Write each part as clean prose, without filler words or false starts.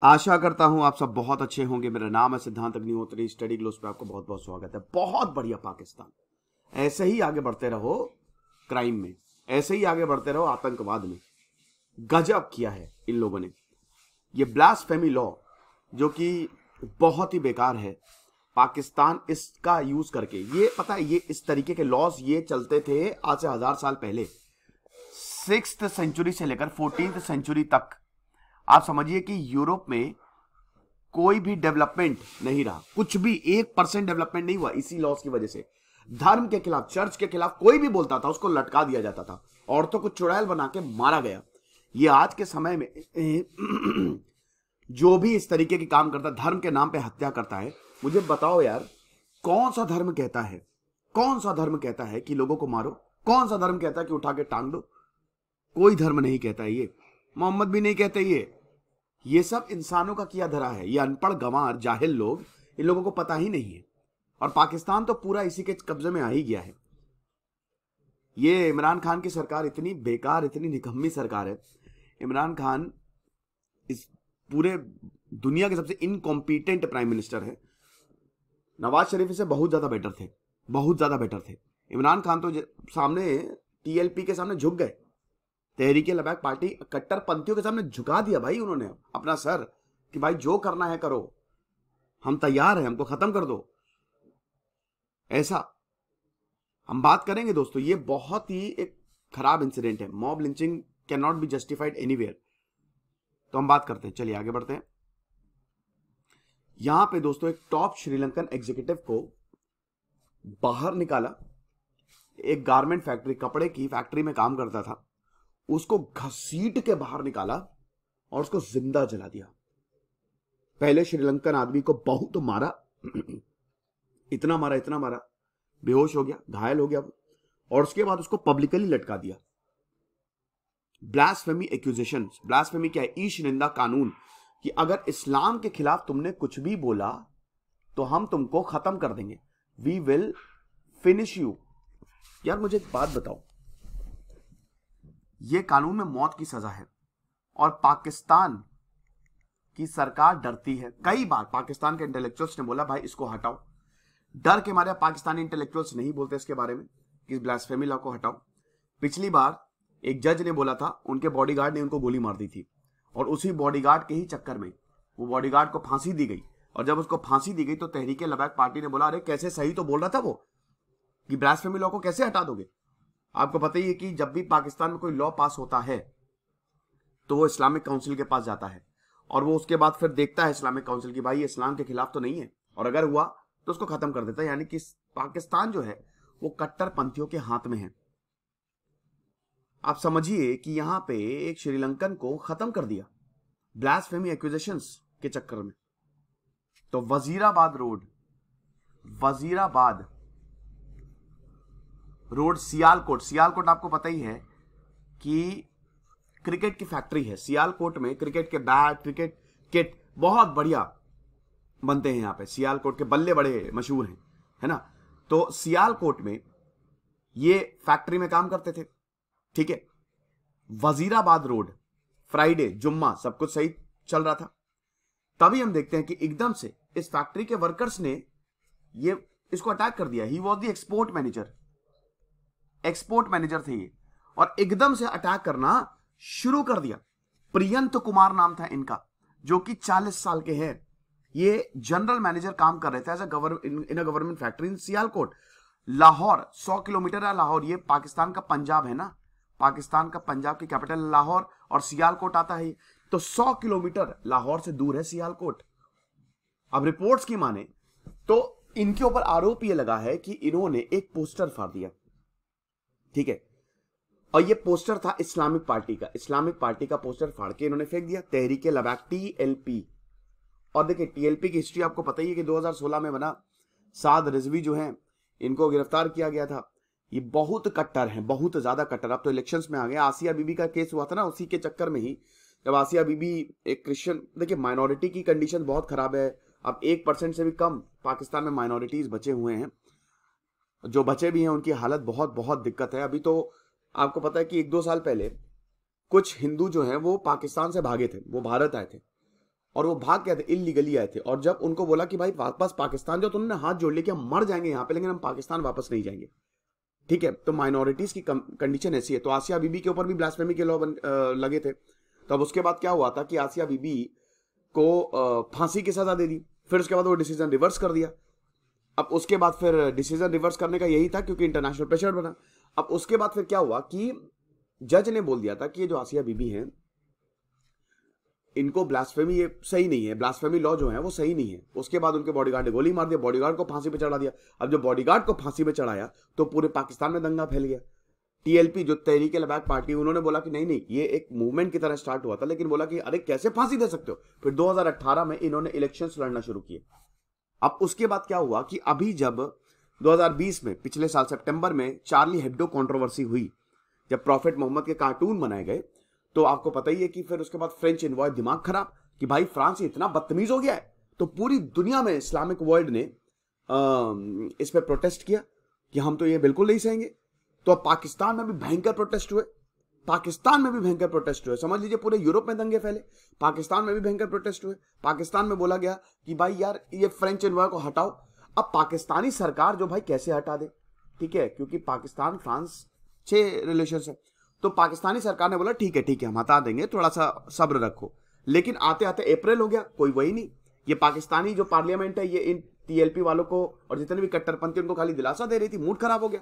आशा करता हूं आप सब बहुत अच्छे होंगे। मेरा नाम है सिद्धांत अग्निहोत्री। स्टडी ग्लोस पे आपको बहुत बहुत स्वागत है। बहुत बढ़िया पाकिस्तान, ऐसे ही आगे बढ़ते रहो क्राइम में, ऐसे ही आगे बढ़ते रहो आतंकवाद में। गजब किया है इन लोगों ने। ये ब्लास्फेमी लॉ जो कि बहुत ही बेकार है, पाकिस्तान इसका यूज करके, ये पता है ये इस तरीके के लॉज ये चलते थे आज से 1000 साल पहले, 6th सेंचुरी से लेकर 14th सेंचुरी तक। आप समझिए कि यूरोप में कोई भी डेवलपमेंट नहीं रहा, कुछ भी 1% डेवलपमेंट नहीं हुआ इसी लॉस की वजह से। धर्म के खिलाफ, चर्च के खिलाफ कोई भी बोलता था उसको लटका दिया जाता था, औरतों को चुड़ैल बना के मारा गया। ये आज के समय में जो भी इस तरीके के काम करता है, धर्म के नाम पे हत्या करता है, मुझे बताओ यार, कौन सा धर्म कहता है, कौन सा धर्म कहता है कि लोगों को मारो? कौन सा धर्म कहता है कि उठा के टांग दो? कोई धर्म नहीं कहता है, ये मोहम्मद भी नहीं कहते। ये सब इंसानों का किया धरा है। ये अनपढ़ गंवार जाहिल लोग, इन लोगों को पता ही नहीं है। और पाकिस्तान तो पूरा इसी के कब्जे में आ ही गया है। ये इमरान खान की सरकार इतनी बेकार, इतनी निकम्मी सरकार है। इमरान खान इस पूरे दुनिया के सबसे इनकॉम्पिटेंट प्राइम मिनिस्टर है। नवाज शरीफ से बहुत ज्यादा बेटर थे, बहुत ज्यादा बेटर थे। इमरान खान तो सामने टीएलपी के सामने झुक गए, तहरीके लबैक पार्टी कट्टरपंथियों के सामने झुका दिया भाई उन्होंने अपना सर कि भाई जो करना है करो, हम तैयार हैं, हमको खत्म कर दो। ऐसा हम बात करेंगे दोस्तों। ये बहुत ही एक खराब इंसिडेंट है। Mob lynching can not be justified anywhere. तो हम बात करते हैं, चलिए आगे बढ़ते हैं। यहां पे दोस्तों एक टॉप श्रीलंकन एग्जीक्यूटिव को बाहर निकाला। एक गारमेंट फैक्ट्री, कपड़े की फैक्ट्री में काम करता था, उसको घसीट के बाहर निकाला और उसको जिंदा जला दिया। पहले श्रीलंकन आदमी को बहुत मारा, इतना मारा, इतना मारा, बेहोश हो गया, घायल हो गया वो, और उसके बाद उसको पब्लिकली लटका दिया। Blasphemy accusations. ब्लास्फेमी क्या है? ईश निंदा कानून, कि अगर इस्लाम के खिलाफ तुमने कुछ भी बोला तो हम तुमको खत्म कर देंगे, वी विल फिनिश यू। यार मुझे एक बात बताओ, यह कानून में मौत की सजा है और पाकिस्तान की सरकार डरती है। कई बार पाकिस्तान के इंटेलेक्चुअल्स ने बोला भाई इसको हटाओ, डर के मारे पाकिस्तानी इंटेलेक्चुअल्स नहीं बोलते इसके बारे में कि ब्लास्फेमी लॉ को हटाओ। पिछली बार एक जज ने बोला था, उनके बॉडीगार्ड ने उनको गोली मार दी थी, और उसी बॉडीगार्ड के ही चक्कर में वो बॉडीगार्ड को फांसी दी गई। और जब उसको फांसी दी गई तो तहरीके लबैक पार्टी ने बोला अरे कैसे, सही तो बोल रहा था वो, कि ब्लास्फेमी लॉ को कैसे हटा दोगे? आपको पता ही है कि जब भी पाकिस्तान में कोई लॉ पास होता है तो वो इस्लामिक काउंसिल के पास जाता है, और वो उसके बाद फिर देखता है इस्लामिक काउंसिल की भाई ये इस्लाम के खिलाफ तो नहीं है, और अगर हुआ तो उसको खत्म कर देता है। यानी कि पाकिस्तान जो है वो कट्टरपंथियों के हाथ में है। आप समझिए कि यहां पे एक श्रीलंकन को खत्म कर दिया ब्लास्फेमी एक्यूजेशंस के चक्कर में। तो वजीराबाद रोड, सियालकोट आपको पता ही है कि क्रिकेट की फैक्ट्री है। सियालकोट में क्रिकेट के बैट, क्रिकेट किट बहुत बढ़िया बनते हैं। यहां पे सियालकोट के बल्ले बड़े मशहूर हैं, है ना। तो सियालकोट में ये फैक्ट्री में काम करते थे, ठीक है। वजीराबाद रोड, फ्राइडे, जुम्मा, सब कुछ सही चल रहा था। तभी हम देखते हैं कि एकदम से इस फैक्ट्री के वर्कर्स ने इसको अटैक कर दिया। He was the export manager थे ये, और एकदम से अटैक करना शुरू कर दिया। प्रियंत कुमार नाम था इनका, जो कि 40 साल के हैं। ये जनरल मैनेजर काम कर रहे थे as in a government factory in Sialkot. Lahore 100 kilometre है। लाहौर ये पाकिस्तान का पंजाब है ना, पाकिस्तान का पंजाब की कैपिटल लाहौर, और सियालकोट आता है तो 100 किलोमीटर लाहौर से दूर है सियालकोट। अब रिपोर्ट्स की माने तो इनके ऊपर आरोप यह लगा है कि इन्होंने एक पोस्टर फाड़ दिया, ठीक है। और ये पोस्टर था इस्लामिक पार्टी का पोस्टर फाड़ के इन्होंने फेंक दिया। तहरीके लबैक, टीएलपी। और देखिए टीएलपी की हिस्ट्री आपको पता ही है कि 2016 में बना। साद रिजवी जो है, इनको गिरफ्तार किया गया था। ये बहुत कट्टर हैं, बहुत ज्यादा कट्टर। अब तो इलेक्शंस में आ गए। आसिया बीबी का केस हुआ था ना, उसी के चक्कर में ही, जब आसिया बीबी एक क्रिश्चियन, देखिए माइनॉरिटी की कंडीशन बहुत खराब है। अब 1% से भी कम पाकिस्तान में माइनॉरिटीज बचे हुए हैं। जो बचे भी हैं उनकी हालत बहुत बहुत दिक्कत है। अभी तो आपको पता है कि 1-2 साल पहले कुछ हिंदू जो हैं वो पाकिस्तान से भागे थे, वो भारत आए थे, और वो भाग गए थे, इलीगली आए थे। और जब उनको बोला कि भाई वापस पाकिस्तान जाओ, तो उन्होंने हाथ जोड़ लिया कि हम मर जाएंगे यहाँ पे लेकिन हम पाकिस्तान वापस नहीं जाएंगे। ठीक है, तो माइनॉरिटीज की कंडीशन ऐसी है। तो आसिया बीबी के ऊपर भी ब्लास्फेमी के लॉ लगे थे। तो अब उसके बाद क्या हुआ था कि आसिया बीबी को फांसी की सजा दे दी, फिर उसके बाद वो डिसीजन रिवर्स कर दिया। अब उसके बाद फिर डिसीजन रिवर्स करने का यही था क्योंकि इंटरनेशनल प्रेशर बना। अब उसके बाद फिर क्या हुआ कि जज ने बोल दिया था कि ये जो आसिया बीबी हैं इनको ब्लास्फेमी ये सही नहीं है, ब्लास्फेमी लॉ जो है वो सही नहीं है। उसके बाद उनके बॉडीगार्ड ने गोली मार दिया, बॉडीगार्ड को फांसी पे चढ़ा दिया। अब जब बॉडीगार्ड को फांसी पे चढ़ाया तो पूरे पाकिस्तान में दंगा फैल गया। टीएलपी जो तहरीक-ए-लबैक पार्टी, उन्होंने बोला कि नहीं नहीं ये एक मूवमेंट की तरह स्टार्ट हुआ था, लेकिन बोला कि अरे कैसे फांसी दे सकते हो। फिर 2018 में इन्होंने इलेक्शंस लड़ना शुरू किए। अब उसके बाद क्या हुआ कि अभी जब 2020 में पिछले साल सितंबर में चार्ली हेब्डो कंट्रोवर्सी हुई, जब प्रॉफिट मोहम्मद के कार्टून बनाए गए, तो आपको पता ही है कि फिर उसके बाद फ्रेंच इन्वॉय दिमाग खराब कि भाई फ्रांस इतना बदतमीज हो गया है। तो पूरी दुनिया में इस्लामिक वर्ल्ड ने इस पर प्रोटेस्ट किया कि हम तो ये बिल्कुल नहीं सहेंगे। तो अब पाकिस्तान में भी भयंकर प्रोटेस्ट हुए, पाकिस्तान में भी भयंकर प्रोटेस्ट हुए। समझ लीजिए पूरे यूरोप में दंगे फैले, पाकिस्तान में भी भयंकर प्रोटेस्ट हुए। पाकिस्तान में बोला गया कि भाई यार ये फ्रेंच एनवॉय को हटाओ। अब पाकिस्तानी सरकार जो भाई कैसे हटा दे, ठीक है, क्योंकि पाकिस्तान फ्रांस अच्छे रिलेशन है। तो पाकिस्तानी सरकार ने बोला ठीक है हम हटा देंगे, थोड़ा सा सब्र रखो। लेकिन आते आते अप्रैल हो गया, कोई वही नहीं। ये पाकिस्तानी जो पार्लियामेंट है ये इन टीएलपी वालों को और जितने भी कट्टरपंथी उनको खाली दिलासा दे रही थी, मूड खराब हो गया।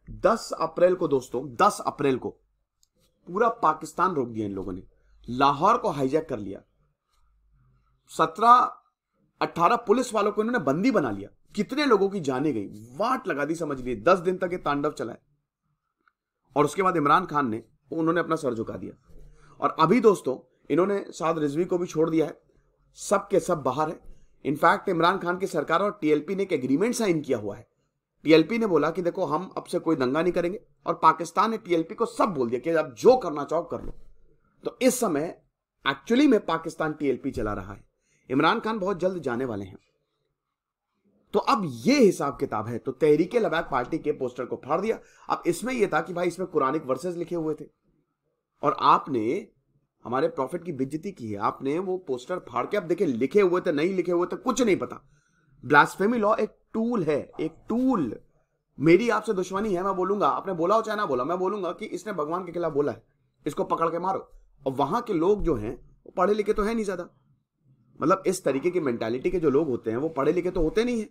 10 अप्रैल को दोस्तों, 10 अप्रैल को पूरा पाकिस्तान रोक दिया इन लोगों ने, लाहौर को हाईजैक कर लिया, 17-18 पुलिस वालों को इन्होंने बंदी बना लिया। कितने लोगों की जाने गई, वाट लगा दी, समझ लिए। 10 दिन तक ये तांडव चला है। और उसके बाद इमरान खान ने उन्होंने अपना सर झुका दिया। और अभी दोस्तों इन्होंने साद रिजवी को भी छोड़ दिया है, सब के सब बाहर है। इनफैक्ट इमरान खान की सरकार और टीएलपी ने एक एग्रीमेंट साइन किया हुआ है। टीएलपी ने बोला कि देखो हम अब से कोई दंगा नहीं करेंगे, और पाकिस्तान ने टीएलपी को सब बोल दिया कि आप जो करना चाहो कर लो। तो इस समय एक्चुअली में पाकिस्तान टीएलपी चला रहा है। इमरान खान बहुत जल्द जाने वाले हैं। तो अब ये हिसाब किताब है। तो तहरीक-ए-लबैक पार्टी के पोस्टर को फाड़ दिया। अब इसमें यह था कि भाई इसमें कुरानिक वर्सेस लिखे हुए थे और आपने हमारे प्रॉफिट की बेइज्जती की है। आपने वो पोस्टर फाड़ के, अब देखिए लिखे हुए थे नहीं लिखे हुए थे कुछ नहीं पता। ब्लास्फेमी लॉ एक टूल है, एक टूल। मेरी आपसे दुश्मनी है, मैं बोलूंगा, आपने बोला हो चाहे ना बोला, मैं बोलूंगा कि इसने भगवान के खिलाफ बोला है, इसको पकड़ के मारो। और वहां के लोग जो हैं वो पढ़े लिखे तो है नहीं ज्यादा, मतलब इस तरीके की मेंटालिटी के जो लोग होते हैं वो पढ़े लिखे तो होते नहीं है।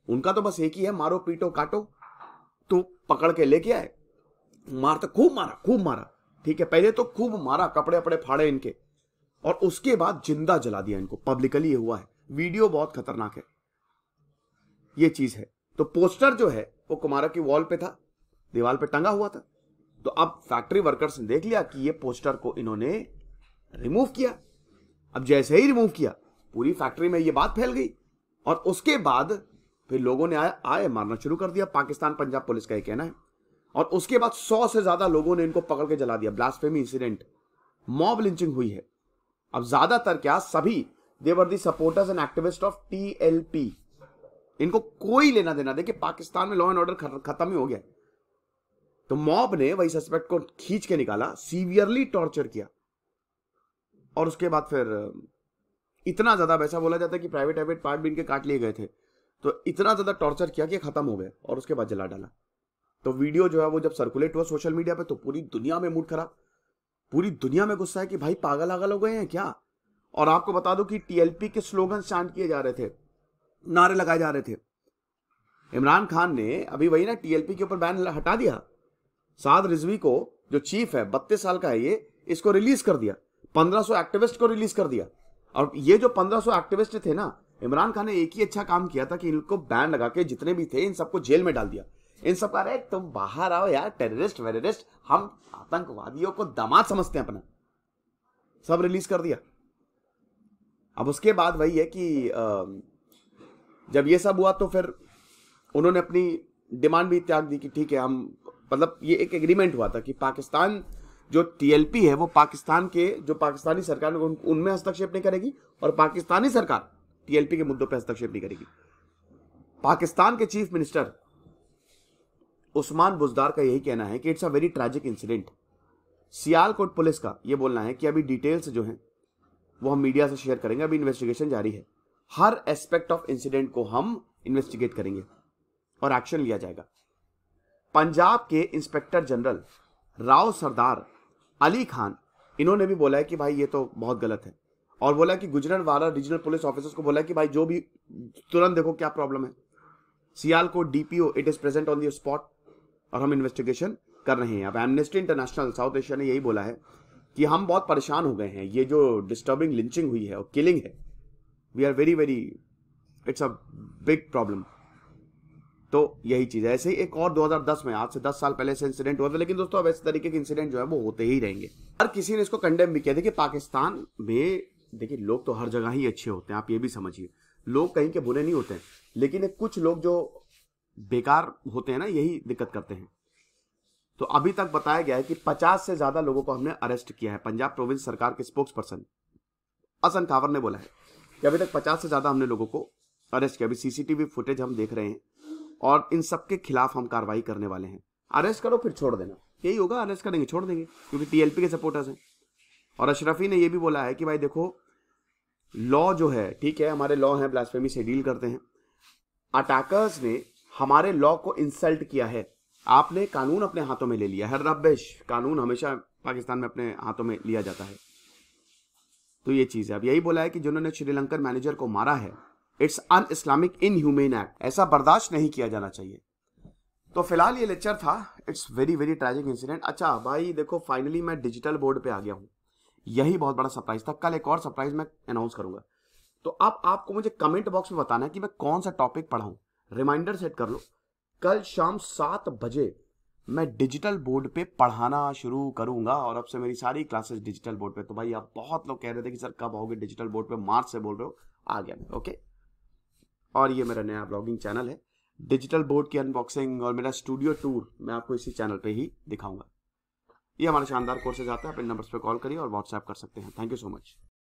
उनका तो बस एक ही है, मारो पीटो काटो। तो पकड़ के लेके आए, मारते, खूब मारा, ठीक है। पहले तो खूब मारा, कपड़े अपड़े फाड़े इनके, और उसके बाद जिंदा जला दिया इनको। पब्लिकली ये हुआ है, वीडियो बहुत खतरनाक है, ये चीज है। तो पोस्टर जो है वो कुमारा की वॉल पे था, दीवार पे टंगा हुआ था। तो अब फैक्ट्री वर्कर्स ने देख लिया कि ये पोस्टर को इन्होंने रिमूव किया। अब जैसे ही रिमूव किया पूरी फैक्ट्री में ये बात फैल गई, और उसके बाद फिर लोगों ने आए मारना शुरू कर दिया। पाकिस्तान पंजाब पुलिस का ये कहना है। और उसके बाद 100 से ज्यादा लोगों ने इनको पकड़ के जला दिया। ब्लास्फेमी इंसिडेंट, मॉब लिंचिंग हुई है। अब ज्यादातर क्या, सभी they were the supporters and activist of TLP. इनको कोई लेना देना, देखिए पाकिस्तान में लॉ एंड ऑर्डर खत्म ही हो गया। तो मॉब ने वही सस्पेक्ट को खींच के निकाला, सीवियरली टॉर्चर किया, और उसके बाद फिर इतना ज्यादा, वैसा बोला जाता है कि प्राइवेट पार्ट भी इनके काट लिए गए थे। तो इतना ज्यादा टॉर्चर किया कि खत्म हो गए, और उसके बाद जला डाला। तो वीडियो जो है वो जब सर्कुलेट हुआ सोशल मीडिया पे, तो पूरी दुनिया में मूड खराब, पूरी दुनिया में गुस्सा है कि भाई पागल आगल हो गए हैं क्या। और आपको बता दो कि टीएलपी के स्लोगन चांट किए जा रहे थे, नारे लगाए जा रहे थे। इमरान खान ने अभी वही ना टीएलपी के ऊपर बैन हटा दिया। साद रिजवी को, जो चीफ है, 32 साल का है ये, इसको रिलीज कर दिया। 1500 एक्टिविस्ट को रिलीज कर दिया। और ये जो 1500 एक्टिविस्ट थे ना, इमरान खान ने एक ही अच्छा काम किया था कि इनको बैन लगा के जितने भी थे इन सबको जेल में डाल दिया। इन सब का, अरे तुम बाहर आओ यार, टेररिस्ट वेररिस्ट, हम आतंकवादियों को दामाद समझते हैं अपना, सब रिलीज कर दिया। अब उसके बाद वही है कि जब ये सब हुआ तो फिर उन्होंने अपनी डिमांड भी त्याग दी कि ठीक है हम, मतलब ये एक एग्रीमेंट हुआ था कि पाकिस्तान जो टीएलपी है वो पाकिस्तान के, जो पाकिस्तानी सरकार उनमें हस्तक्षेप नहीं करेगी, और पाकिस्तानी सरकार टीएलपी के मुद्दों पर हस्तक्षेप नहीं करेगी। पाकिस्तान के चीफ मिनिस्टर उस्मान बुजदार का यही कहना है कि it's a very tragic incident. Sialkot police का यह बोलना है कि अभी डिटेल्स जो हैं वो हम मीडिया से शेयर करेंगे। अभी इन्वेस्टिगेशन जारी है, हर एस्पेक्ट ऑफ इंसिडेंट को हम इन्वेस्टिगेट करेंगे और एक्शन लिया जाएगा। पंजाब के इंस्पेक्टर जनरल राव सरदार अली खान, इन्होंने भी बोला है कि भाई ये तो बहुत गलत है, और बोला कि गुजरांवाला रीजनल पुलिस ऑफिसर्स को बोला कि भाई जो भी तुरंत देखो क्या प्रॉब्लम है। Sialkot DPO it is present on the spot और हम इन्वेस्टिगेशन कर रहे हैं। अब एमनेस्टी इंटरनेशनल साउथ एशिया ने यही बोला है कि हम बहुत परेशान हो गए हैं, ये जो डिस्टर्बिंग लिंचिंग हुई है और किलिंग है, we are very very, it's a big problem. तो यही चीज है। ऐसे ही एक और 2010 में, आज से 10 साल पहले से इंसिडेंट हुआ था, लेकिन दोस्तों अब इस तरीके के इंसिडेंट जो है वो होते ही रहेंगे। हर किसी ने इसको कंडेम भी किया। देखिए पाकिस्तान में, देखिए लोग तो हर जगह ही अच्छे होते हैं, आप ये भी समझिए, लोग कहीं के बुरे नहीं होते हैं, लेकिन कुछ लोग जो बेकार होते हैं ना, यही दिक्कत करते हैं। तो अभी तक बताया गया है कि 50 से ज्यादा लोगों को हमने अरेस्ट किया है। पंजाब प्रोविंस सरकार के स्पोक्स पर्सन हसन खावर ने बोला है कि अभी तक 50 से ज्यादा हमने लोगों को अरेस्ट किया। अभी सीसीटीवी फुटेज हम देख रहे हैं और इन सबके खिलाफ हम कार्रवाई करने वाले हैं। अरेस्ट करो फिर छोड़ देना, यही होगा, अरेस्ट करेंगे छोड़ देंगे, क्योंकि टीएलपी के सपोर्टर्स हैं। और अशरफी ने यह भी बोला है कि भाई देखो लॉ जो है, ठीक है, हमारे लॉ हैं, ब्लास्फेमी से डील करते हैं। अटैकर्स ने हमारे लॉ को इंसल्ट किया है, आपने कानून अपने हाथों में ले लिया है। रबिश, कानून हमेशा पाकिस्तान में अपने हाथों में लिया जाता है। तो ये चीज है। अब यही बोला है कि जिन्होंने श्रीलंकन मैनेजर को मारा है, it's un Islamic inhumane act, ऐसा बर्दाश्त नहीं किया जाना चाहिए। तो फिलहाल ये लेक्चर था, it's very very tragic incident. अच्छा भाई देखो, फाइनली मैं डिजिटल बोर्ड पे आ गया हूं, यही बहुत बड़ा सरप्राइज था। कल एक और सरप्राइज मैं अनाउंस करूंगा। तो अब आपको मुझे कमेंट बॉक्स में बताना है कि मैं कौन सा टॉपिक पढ़ाऊं। रिमाइंडर सेट कर लो, कल शाम 7 बजे मैं डिजिटल बोर्ड पे पढ़ाना शुरू करूंगा, और अब से मेरी सारी क्लासेस डिजिटल बोर्ड पे। तो भाई आप बहुत लोग कह रहे थे कि सर कब आओगे डिजिटल बोर्ड पे, मार्च से बोल रहे हो, आ गया मैं, ओके। और ये मेरा नया ब्लॉगिंग चैनल है, डिजिटल बोर्ड की अनबॉक्सिंग और मेरा स्टूडियो टूर मैं आपको इसी चैनल पे ही दिखाऊंगा। ये हमारे शानदार कोर्सेज आते हैं, आप इन नंबर्स पे कॉल करिए और व्हाट्सएप कर सकते हैं। Thank you so much.